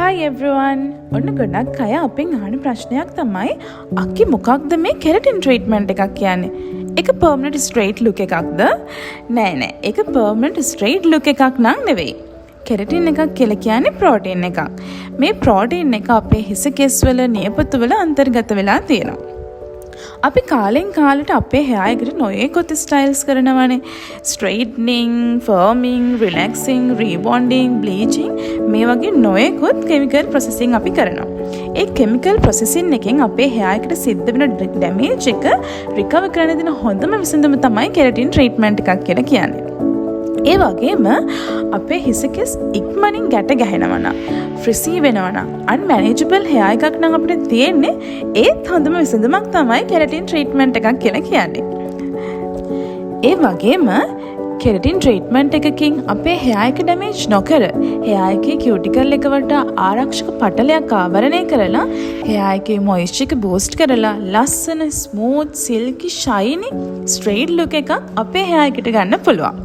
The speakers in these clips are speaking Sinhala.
Hi everyone. ඔන්න ගොඩක් අය අපෙන් අහන ප්‍රශ්නයක් තමයි අක්කි මොකක්ද මේ කෙරටින් ට්‍රීට්මන්ට් එකක් කියන්නේ? ඒක පර්මනන්ට් ස්ට්‍රේට් ලුක් එකක්ද? නෑ. ඒක පර්මනන්ට් ස්ට්‍රේට් ලුක් එකක් නං නෙවෙයි. කෙරටින් එකක් කියලා කියන්නේ ප්‍රෝටීන් එකක්. මේ ප්‍රෝටීන් එක අපේ හිස කෙස් වල නියපොතු වල අන්තර්ගත වෙලා තියෙනවා. අපි කාලෙන් කාලට අපේ hair එකට නොයෙකුත් ස්ටයිල්ස් කරනවානේ. ස්ට්‍රේට්නින්, ෆර්මින්, රිලැක්සින්, රීබොන්ඩින්, බ්ලීචින් මේ වගේ නොයෙකුත් කෙමිකල් ප්‍රොසෙසින් අපි කරනවා. ඒ කෙමිකල් ප්‍රොසෙසින් එකෙන් අපේ hair එකට සිද්ධ වෙන ඩැමේජ් එක රිකවර් කරන්න දෙන හොඳම විසඳුම තමයි කෙරටින් ට්‍රීට්මන්ට් එකක් කියලා කියන්නේ. ඒ වගේම අපේ හිස කෙස් ඉක්මනින් ගැට ගැහෙනවා නම්, ෆ්‍රිසී වෙනවා නම්, අන්මැනේජබල් hair එකක් නම් අපිට තියෙන්නේ ඒත් හොඳම විසඳුමක් තමයි කෙරටින් ට්‍රීට්මන්ට් එකක් කියලා කියන්නේ. ඒ වගේම කෙරටින් ට්‍රීට්මන්ට් එකකින් අපේ hair එක ඩැමේජ් නොකර hair එකේ කියුටිකල් එක වලට ආරක්ෂක පටලයක් ආවරණය කරලා hair එකේ මොයිස්චර් එක බූස්ට් කරලා ලස්සන ස්මූත් සිල්කි ෂයිනි ස්ට්‍රේට් ලුක් එකක් අපේ hair එකට ගන්න පුළුවන්.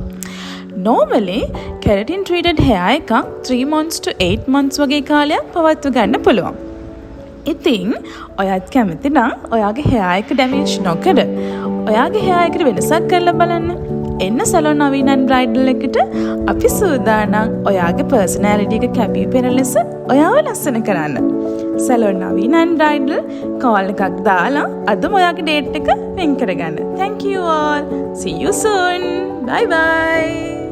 Normally, keratin treated hair එකක් 3 months to 8 months වගේ කාලයක් පවත්ව ගන්න පුළුවන්. ඉතින් ඔයත් කැමති නම් ඔයාගේ hair එක damage නොකර ඔයාගේ hair එකට වෙනසක් කරලා බලන්න. එන්න සැලොන් නවීන and බ්‍රයිඩල් එකට අපි සූදානම් ඔයාගේ personality එක කැපී පෙනෙන ලෙස ඔයාව ලස්සන කරන්න. සැලොන් නවීන and බ්‍රයිඩල් call එකක් දාලා අදම ඔයාගේ date එක වෙන් කරගන්න. Thank you all. See you soon. Bye bye.